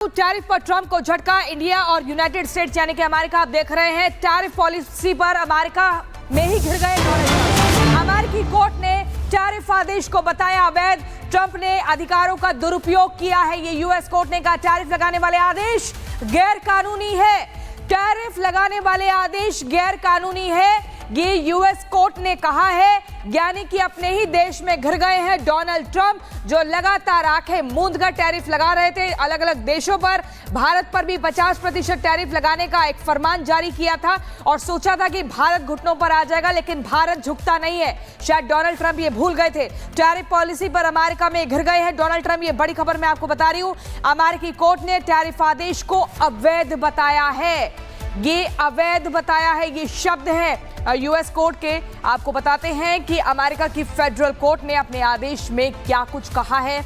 Tariff पर Trump को झटका। इंडिया और यूनाइटेड स्टेट्स यानी कि अमेरिका आप देख रहे हैं टैरिफ पॉलिसी पर अमेरिका में ही घिर गए डोनाल्ड ट्रंप। अमेरिकी कोर्ट ने टैरिफ आदेश को बताया अवैध। ट्रंप ने अधिकारों का दुरुपयोग किया है। ये यूएस कोर्ट ने कहा टैरिफ लगाने वाले आदेश गैर कानूनी है। टैरिफ लगाने वाले आदेश गैर कानूनी है, ये यूएस कोर्ट ने कहा है। यानी कि अपने ही देश में घिर गए हैं डोनाल्ड ट्रंप, जो लगातार आंखें मूंद कर टैरिफ लगा रहे थे अलग अलग देशों पर। भारत पर भी 50% टैरिफ लगाने का एक फरमान जारी किया था और सोचा था कि भारत घुटनों पर आ जाएगा, लेकिन भारत झुकता नहीं है। शायद डोनाल्ड ट्रंप ये भूल गए थे। टैरिफ पॉलिसी पर अमेरिका में घिर गए हैं डोनाल्ड ट्रंप। ये बड़ी खबर मैं आपको बता रही हूं। अमेरिकी कोर्ट ने टैरिफ आदेश को अवैध बताया है। ये अवैध बताया है, ये शब्द है यूएस कोर्ट के। आपको बताते हैं कि अमेरिका की फेडरल कोर्ट ने अपने आदेश में क्या कुछ कहा है।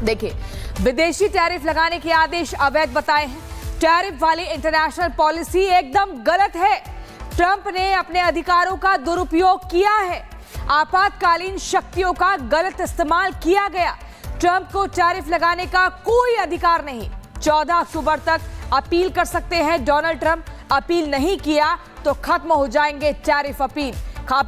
देखिए, विदेशी टैरिफ लगाने के आदेश अवैध बताए हैं। टैरिफ वाली इंटरनेशनल पॉलिसी एकदम गलत है। ट्रंप ने अपने अधिकारों का दुरुपयोग किया है। आपातकालीन शक्तियों का गलत इस्तेमाल किया गया। ट्रंप को टैरिफ लगाने का कोई अधिकार नहीं। 14 अक्टूबर तक अपील कर सकते हैं डोनाल्ड ट्रंप। अपील नहीं किया तो खत्म हो जाएंगे टैरिफ। अपील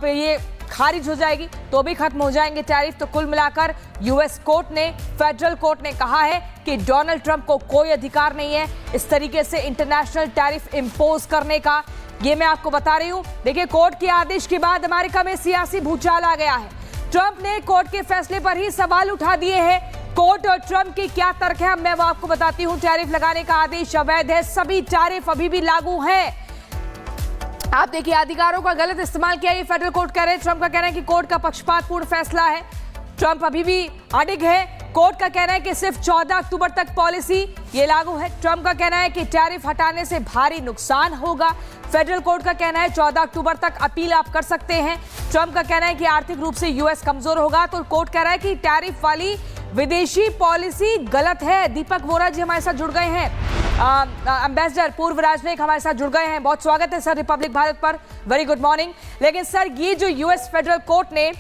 ये खारिज हो जाएगी तो भी खत्म हो जाएंगे टैरिफ। तो कुल मिलाकर यूएस कोर्ट ने, फेडरल कोर्ट ने कहा है कि डोनाल्ड ट्रंप को कोई अधिकार नहीं है इस तरीके से इंटरनेशनल टैरिफ इंपोज करने का। ये मैं आपको बता रही हूं। देखिए, कोर्ट के आदेश के बाद अमेरिका में सियासी भूचाल आ गया है। ट्रंप ने कोर्ट के फैसले पर ही सवाल उठा दिए हैं। कोर्ट और ट्रंप के क्या तर्क है मैं वो आपको बताती हूं। टैरिफ लगाने का आदेश अवैध है। सभी टैरिफ अभी भी लागू हैं। आप देखिए, अधिकारों का गलत इस्तेमाल किया, ये फेडरल कोर्ट कह रहे हैं। ट्रंप का कहना है कि कोर्ट का पक्षपातपूर्ण फैसला है। ट्रंप अभी भी अडिग है। कोर्ट का कहना है कि सिर्फ 14 अक्टूबर तक पॉलिसी ये लागू है। ट्रंप का कहना है कि टैरिफ हटाने से भारी नुकसान होगा। फेडरल कोर्ट का कहना है 14 अक्टूबर तक अपील आप कर सकते हैं। ट्रंप का कहना है कि आर्थिक रूप से यूएस कमजोर होगा। तो कोर्ट कह रहा है कि टैरिफ वाली विदेशी पॉलिसी गलत है। दीपक वोरा जी हमारे साथ जुड़ गए हैं, एम्बेसडर पूर्व राजनयिक हमारे साथ जुड़ गए हैं। बहुत स्वागत है सर रिपब्लिक भारत पर। Very good morning. लेकिन सर, ये जो यूएस फेडरल कोर्ट ने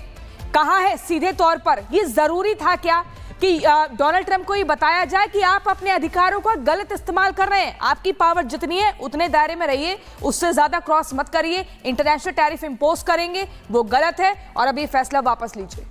कहा है सीधे तौर पर, ये जरूरी था क्या कि डोनाल्ड ट्रंप को ये बताया जाए कि आप अपने अधिकारों का गलत इस्तेमाल कर रहे हैं। आपकी पावर जितनी है उतने दायरे में रहिए, उससे ज्यादा क्रॉस मत करिए। इंटरनेशनल टैरिफ इंपोज करेंगे वो गलत है और अब ये फैसला वापस लीजिए।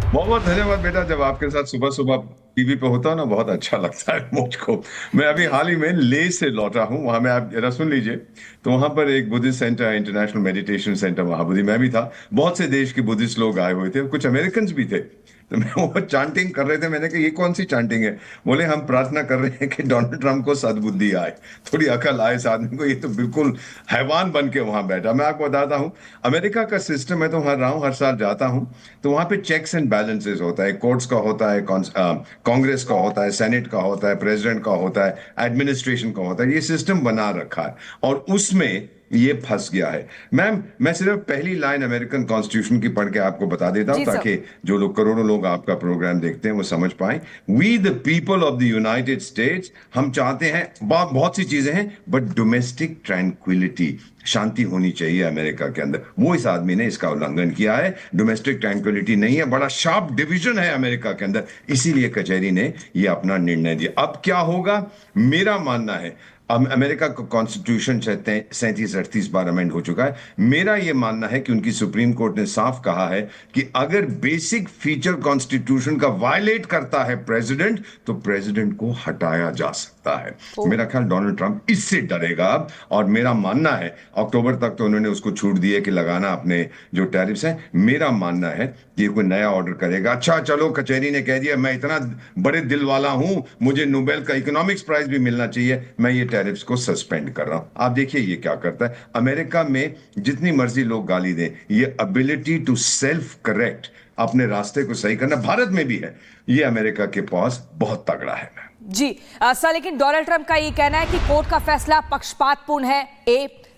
बहुत बहुत धन्यवाद बेटा। जब आपके साथ सुबह सुबह टीवी पे होता हूँ ना, बहुत अच्छा लगता है मुझको। मैं अभी हाल ही में ले से लौटा हूँ। वहां में आप जरा सुन लीजिए। तो वहां पर एक बुद्धिस्ट सेंटर है, इंटरनेशनल मेडिटेशन सेंटर महाबोधि। मैं भी था। बहुत से देश के बुद्धिस्ट लोग आए हुए थे, कुछ अमेरिकन भी थे। तो मैं वो चांटिंग कर रहे थे। मैंने कहा ये कौन सी चांटिंग है? बोले हम प्रार्थना कर रहे हैं कि डोनाल्ड ट्रंप को सद्बुद्धि आए, थोड़ी अकल आए इस आदमी को। ये तो बिल्कुल हैवान बन के वहां बैठा। मैं आपको बताता हूँ, अमेरिका का सिस्टम है तो वहां रहा हूँ, हर साल जाता हूँ। तो वहां पे चेक्स एंड बैलेंसेस होता है। कोर्ट्स का होता है, कांग्रेस का होता है, सेनेट का होता है, प्रेसिडेंट का होता है, एडमिनिस्ट्रेशन का होता है। ये सिस्टम बना रखा है और उसमें ये फंस गया है। मैम, मैं सिर्फ पहली लाइन अमेरिकन कॉन्स्टिट्यूशन की पढ़ के आपको बता देता हूं ताकि जो लोग, करोड़ों लोग आपका प्रोग्राम देखते हैं, वो समझ पाए। We the people of the United States, हम चाहते हैं, बहुत सी चीजें हैं, बट डोमेस्टिक ट्रैंक्विलिटी, शांति होनी चाहिए अमेरिका के अंदर। वो इस आदमी ने इसका उल्लंघन किया है। डोमेस्टिक ट्रैंक्विलिटी नहीं है, बड़ा शार्प डिवीजन है अमेरिका के अंदर। इसीलिए कचहरी ने ये अपना निर्णय दिया। अब क्या होगा? मेरा मानना है, अमेरिका का कॉन्स्टिट्यूशन 37-38 बार अमेंड हो चुका है। मेरा यह मानना है कि उनकी सुप्रीम कोर्ट ने साफ कहा है कि अगर बेसिक फीचर कॉन्स्टिट्यूशन का वायलेट करता है प्रेसिडेंट, तो प्रेसिडेंट को हटाया जा सकता है। मेरा ख्याल डोनाल्ड ट्रंप इससे डरेगा अब। और मेरा मानना है अक्टूबर तक तो उन्होंने उसको छूट दी है कि लगाना अपने जो टैरिफ्स हैं। मेरा मानना है कि कोई नया ऑर्डर करेगा। अच्छा चलो, कचहरी ने कह दिया, मैं इतना बड़े दिल वाला हूं, मुझे नोबेल का इकोनॉमिक्स प्राइज भी मिलना चाहिए, मैं ये टैरिफ्स को सस्पेंड कर रहा हूं। आप देखिए ये क्या करता है। अमेरिका में जितनी मर्जी लोग गाली दें, ये एबिलिटी टू सेल्फ करेक्ट, अपने रास्ते को सही करना, भारत में भी है। ये अमेरिका के पास बहुत तगड़ा है जी सर। लेकिन डोनाल्ड ट्रंप का ये कहना है कि कोर्ट का फैसला पक्षपातपूर्ण है।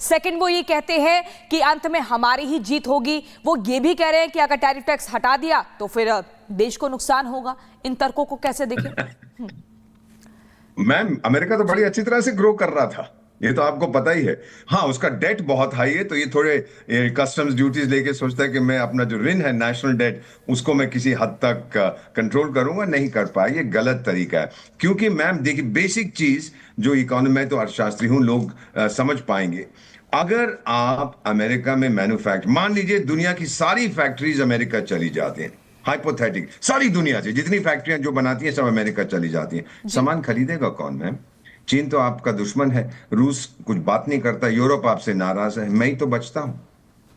सेकंड, वो ये कहते हैं कि अंत में हमारी ही जीत होगी। वो ये भी कह रहे हैं कि अगर टैरिफ टैक्स हटा दिया तो फिर देश को नुकसान होगा। इन तर्कों को कैसे देखें? मैम, अमेरिका तो बड़ी अच्छी तरह से ग्रो कर रहा था। ये तो आपको पता ही है। हाँ, उसका डेट बहुत हाई है, तो ये थोड़े कस्टम्स ड्यूटीज लेके सोचता है कि मैं अपना जो ऋण है नेशनल डेट उसको मैं किसी हद तक कंट्रोल करूंगा, नहीं कर पाया। ये गलत तरीका है, क्योंकि मैम देखिए, बेसिक चीज जो इकोनॉमी, मैं तो अर्थशास्त्री हूं, लोग समझ पाएंगे। अगर आप अमेरिका में मैन्युफैक्चर, मान लीजिए दुनिया की सारी फैक्ट्रीज अमेरिका चली जाती हैं, हाइपोथेटिक, सारी दुनिया से जितनी फैक्ट्रियां जो बनाती हैं सब अमेरिका चली जाती हैं, सामान खरीदेगा कौन मैम? चीन तो आपका दुश्मन है, रूस कुछ बात नहीं करता, यूरोप आपसे नाराज है, मैं ही तो बचता हूं।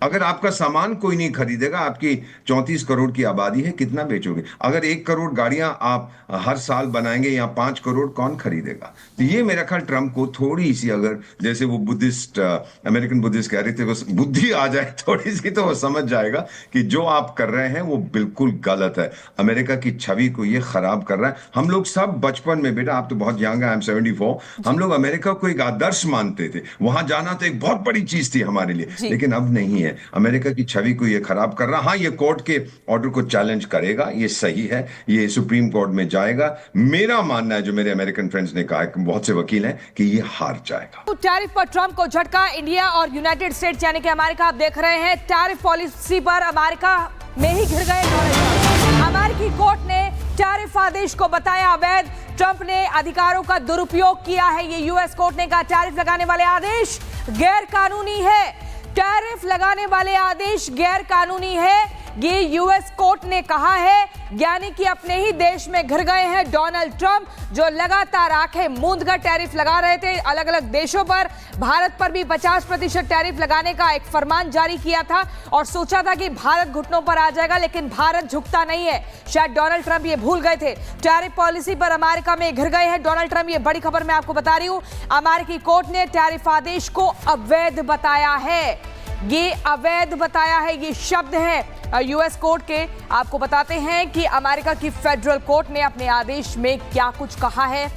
अगर आपका सामान कोई नहीं खरीदेगा, आपकी 34 करोड़ की आबादी है, कितना बेचोगे? अगर 1 करोड़ गाड़ियां आप हर साल बनाएंगे या 5 करोड़, कौन खरीदेगा? तो ये मेरा ख्याल ट्रम्प को थोड़ी सी, अगर जैसे वो बुद्धिस्ट, अमेरिकन बुद्धिस्ट कह रहे थे, बस बुद्धि आ जाए थोड़ी सी, तो वो समझ जाएगा कि जो आप कर रहे हैं वो बिल्कुल गलत है। अमेरिका की छवि को ये खराब कर रहा है। हम लोग सब बचपन में, बेटा आप तो बहुत यंग है, आई एम 74, हम लोग अमेरिका को एक आदर्श मानते थे, वहां जाना तो एक बहुत बड़ी चीज थी हमारे लिए, लेकिन अब नहीं है। अमेरिका की छवि को ये खराब कर रहा। हाँ, ये कोर्ट के ऑर्डर को चैलेंज करेगा, ये सही है, ये सुप्रीम कोर्ट में जाएगा। मेरा मानना है, जो मेरे अमेरिकन फ्रेंड्स ने कहा है, बहुत से वकील हैं, कि ये हार जाएगा। टैरिफ पर ट्रंप को झटका, इंडिया और यूनाइटेड स्टेट्स यानी कि अमेरिका, आप देख रहे हैं टैरिफ पॉलिसी पर अमेरिका में ही घिर गए डोनाल्ड ट्रंप। अमेरिकी कोर्ट ने टैरिफ आदेश को बताया अवैध, ट्रंप ने अधिकारों का दुरुपयोग किया है। ये यूएस कोर्ट ने कहा टैरिफ लगाने वाले आदेश गैर कानूनी है। टैरिफ लगाने वाले आदेश गैर कानूनी है, ये यूएस कोर्ट ने कहा है। यानी कि अपने ही देश में घिर गए हैं डोनाल्ड ट्रंप, जो लगातार आंखें मूंद कर टैरिफ लगा रहे थे अलग अलग देशों पर। भारत पर भी 50% टैरिफ लगाने का एक फरमान जारी किया था और सोचा था कि भारत घुटनों पर आ जाएगा, लेकिन भारत झुकता नहीं है। शायद डोनाल्ड ट्रंप ये भूल गए थे। टैरिफ पॉलिसी पर अमेरिका में घिर गए हैं डोनाल्ड ट्रंप। ये बड़ी खबर मैं आपको बता रही हूं। अमेरिकी कोर्ट ने टैरिफ आदेश को अवैध बताया है। ये अवैध बताया है, ये शब्द है यूएस कोर्ट के। आपको बताते हैं कि अमेरिका की फेडरल कोर्ट ने अपने आदेश में क्या कुछ कहा है।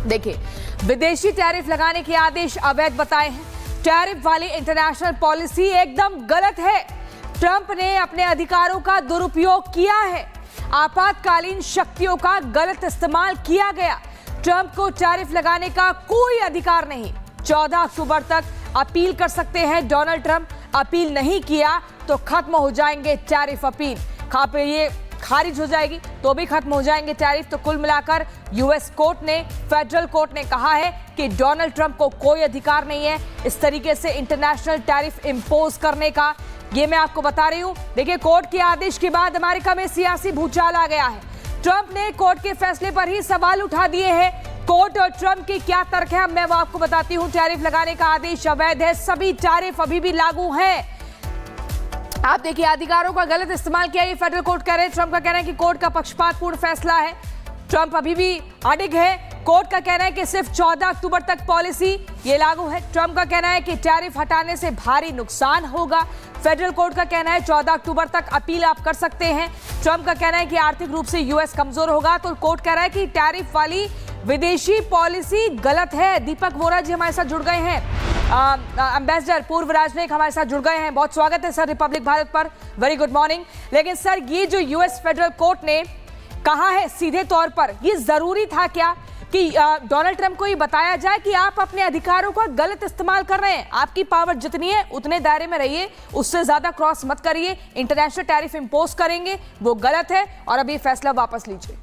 देखिए, विदेशी टैरिफ लगाने के आदेश अवैध बताए हैं। टैरिफ वाली इंटरनेशनल पॉलिसी एकदम गलत है। ट्रंप ने अपने अधिकारों का दुरुपयोग किया है। आपातकालीन शक्तियों का गलत इस्तेमाल किया गया। ट्रंप को टैरिफ लगाने का कोई अधिकार नहीं। 14 अक्टूबर तक अपील कर सकते हैं डोनाल्ड ट्रंप। अपील नहीं किया तो खत्म हो जाएंगे टैरिफ अपील। ये खारिज हो जाएगी तो भी खत्म हो जाएंगे टैरिफ। तो कुल मिलाकर यूएस कोर्ट ने, फेडरल कोर्ट ने कहा है कि डोनाल्ड ट्रंप को कोई अधिकार नहीं है इस तरीके से इंटरनेशनल टैरिफ इंपोज करने का। ये मैं आपको बता रही हूं। देखिए, कोर्ट के आदेश के बाद अमेरिका में सियासी भूचाल आ गया है। ट्रंप ने कोर्ट के फैसले पर ही सवाल उठा दिए हैं। कोर्ट और ट्रंप के क्या तर्क है, मैं वो आपको बताती हूं। टैरिफ लगाने का आदेश अवैध है, सभी टैरिफ अभी भी लागू हैं। आप देखिए, अधिकारों का गलत इस्तेमाल किया, ये फेडरल कोर्ट कह रहे हैं। ट्रंप का कहना है कि कोर्ट का पक्षपातपूर्ण फैसला है। ट्रंप अभी भी अडिग है। कोर्ट का कहना है कि सिर्फ 14 अक्टूबर तक पॉलिसी ये लागू है। ट्रंप का कहना है कि टैरिफ हटाने से भारी नुकसान होगा। फेडरल कोर्ट का कहना है 14 अक्टूबर तक अपील आप कर सकते हैं। ट्रंप का कहना है कि आर्थिक रूप से यूएस कमजोर होगा। तो कोर्ट कह रहा है कि टैरिफ वाली विदेशी पॉलिसी गलत है। दीपक वोरा जी हमारे साथ जुड़ गए हैं, एम्बेसडर पूर्व राजनयिक हमारे साथ जुड़ गए हैं। बहुत स्वागत है सर रिपब्लिक भारत पर, वेरी गुड मॉर्निंग। लेकिन सर, ये जो यूएस फेडरल कोर्ट ने कहा है सीधे तौर पर, ये जरूरी था क्या कि डोनाल्ड ट्रंप को ये बताया जाए कि आप अपने अधिकारों का गलत इस्तेमाल कर रहे हैं? आपकी पावर जितनी है उतने दायरे में रहिए, उससे ज्यादा क्रॉस मत करिए। इंटरनेशनल टैरिफ इंपोज करेंगे वो गलत है, और अब ये फैसला वापस लीजिए।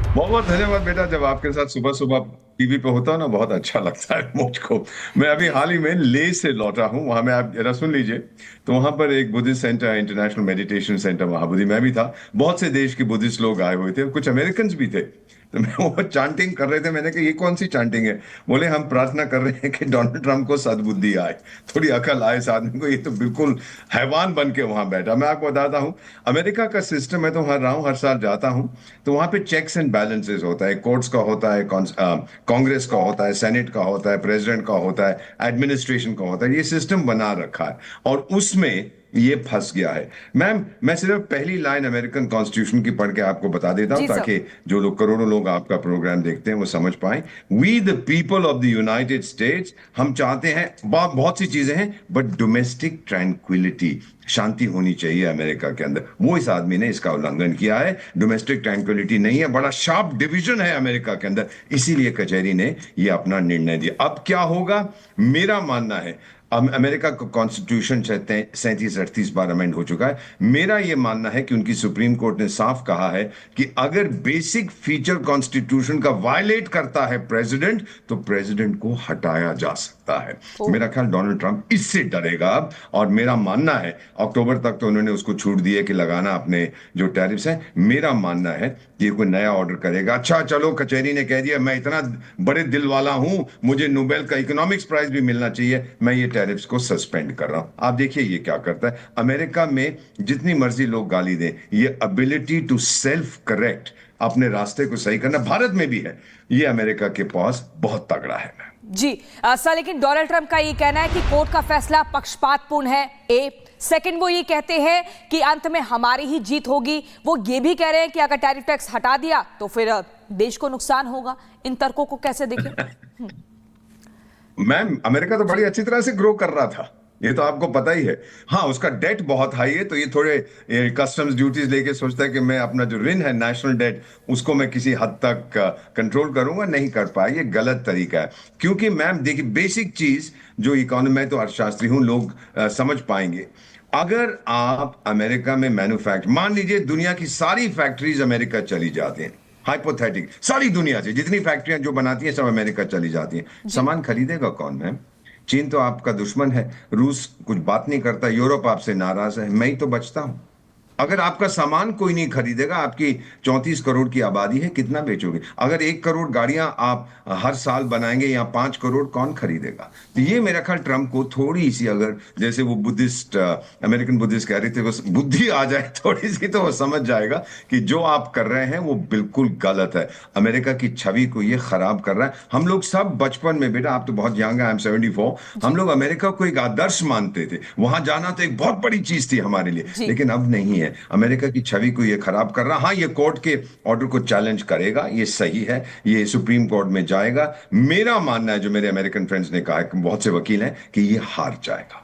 बहुत बहुत धन्यवाद बेटा। जब आपके साथ सुबह सुबह टीवी पे होता है ना, बहुत अच्छा लगता है मुझको। मैं अभी हाल ही में ले से लौटा हूँ। वहां में आप जरा सुन लीजिए, तो वहां पर एक बुद्धिस्ट सेंटर है, इंटरनेशनल मेडिटेशन सेंटर महाबोधि। मैं भी था, बहुत से देश के बुद्धिस्ट लोग आए हुए थे, कुछ अमेरिकन भी थे। तो मैं वो चांटिंग कर रहे थे। मैंने कहा ये कौन सी चांटिंग है? बोले हम प्रार्थना कर रहे हैं कि डोनाल्ड ट्रंप को सद्बुद्धि आए, थोड़ी अकल आए इस आदमी को। ये तो बिल्कुल हैवान बन के वहां बैठा। मैं आपको बताता हूँ, अमेरिका का सिस्टम, मैं तो वहां रहा हूँ, हर साल जाता हूँ, तो वहां पे चेक्स एंड बैलेंसेस होता है। कोर्ट्स का होता है, कांग्रेस का होता है, सेनेट का होता है, प्रेसिडेंट का होता है, एडमिनिस्ट्रेशन का होता है। ये सिस्टम बना रखा है, और उसमें ये फंस गया है। मैम, मैं सिर्फ पहली लाइन अमेरिकन कॉन्स्टिट्यूशन की पढ़ के आपको बता देता हूं जी सर। ताकि जो लोग करोड़ों लोग आपका प्रोग्राम देखते हैं वो समझ पाए। We the people of the United States, हम चाहते हैं बहुत सी चीजें हैं, बट डोमेस्टिक ट्रैंक्विलिटी, शांति होनी चाहिए अमेरिका के अंदर। वो इस आदमी ने इसका उल्लंघन किया है। डोमेस्टिक ट्रैंक्विलिटी नहीं है, बड़ा शार्प डिवीजन है अमेरिका के अंदर, इसीलिए कचहरी ने ये अपना निर्णय दिया। अब क्या होगा, मेरा मानना है, अमेरिका का कॉन्स्टिट्यूशन 37-38 बार अमेंड हो चुका है। मेरा यह मानना है कि उनकी सुप्रीम कोर्ट ने साफ कहा है कि अगर बेसिक फीचर कॉन्स्टिट्यूशन का वायलेट करता है प्रेसिडेंट, तो प्रेसिडेंट को हटाया जा सकता है। मेरा ख्याल डोनाल्ड ट्रंप इससे डरेगा अब, और मेरा मानना है अक्टूबर तक तो उन्होंने उसको छूट दी है कि लगाना अपने जो टैरिफ्स हैं। मेरा मानना है कि ये कोई नया ऑर्डर करेगा। अच्छा चलो, कचहरी ने कह दिया, मैं इतना बड़े दिल वाला हूं, मुझे नोबेल का इकोनॉमिक्स प्राइज भी मिलना चाहिए, मैं ये टैरिफ्स को सस्पेंड कर रहा हूं। आप देखिए ये क्या करता है। अमेरिका में जितनी मर्जी लोग गाली दें, ये एबिलिटी टू सेल्फ करेक्ट, अपने रास्ते को सही करना, भारत में भी है। ये अमेरिका के पास बहुत तगड़ा है। जी सर, लेकिन डोनाल्ड ट्रंप का ये कहना है कि कोर्ट का फैसला पक्षपातपूर्ण है। सेकंड, वो ये कहते हैं कि अंत में हमारी ही जीत होगी। वो ये भी कह रहे हैं कि अगर टैरिफ टैक्स हटा दिया तो फिर देश को नुकसान होगा। इन तर्कों को कैसे देखें? मैम, अमेरिका तो बड़ी अच्छी तरह से ग्रो कर रहा था, ये तो आपको पता ही है। हाँ, उसका डेट बहुत हाई है, तो ये थोड़े कस्टम्स ड्यूटीज लेके सोचता है कि मैं अपना जो ऋण है, नेशनल डेट, उसको मैं किसी हद तक कंट्रोल करूंगा। नहीं कर पाया, ये गलत तरीका है। क्योंकि मैम देखिए, बेसिक चीज जो इकोनॉमी, मैं तो अर्थशास्त्री हूं, लोग समझ पाएंगे। अगर आप अमेरिका में मैन्युफैक्चर, मान लीजिए दुनिया की सारी फैक्ट्रीज अमेरिका चली जाती हैं, हाइपोथेटिक, सारी दुनिया से जितनी फैक्ट्रियां जो बनाती हैं सब अमेरिका चली जाती हैं, सामान खरीदेगा कौन मैम? चीन तो आपका दुश्मन है, रूस कुछ बात नहीं करता, यूरोप आपसे नाराज है, मैं ही तो बचता हूं। अगर आपका सामान कोई नहीं खरीदेगा, आपकी 34 करोड़ की आबादी है, कितना बेचोगे? अगर 1 करोड़ गाड़ियां आप हर साल बनाएंगे या 5 करोड़, कौन खरीदेगा? तो ये मेरा ख्याल ट्रंप को थोड़ी सी, अगर जैसे वो बुद्धिस्ट, अमेरिकन बुद्धिस्ट कह रहे थे, बस बुद्धि आ जाए थोड़ी सी, तो वो समझ जाएगा कि जो आप कर रहे हैं वो बिल्कुल गलत है। अमेरिका की छवि को ये खराब कर रहा है। हम लोग सब बचपन में, बेटा आप तो बहुत यंग है, आई एम 74, हम लोग अमेरिका को एक आदर्श मानते थे, वहां जाना तो एक बहुत बड़ी चीज थी हमारे लिए, लेकिन अब नहीं है। अमेरिका की छवि को ये खराब कर रहा। हाँ, ये कोर्ट के ऑर्डर को चैलेंज करेगा, ये सही है, ये सुप्रीम कोर्ट में जाएगा। मेरा मानना है, जो मेरे अमेरिकन फ्रेंड्स ने कहा है, बहुत से वकील हैं, कि ये हार जाएगा।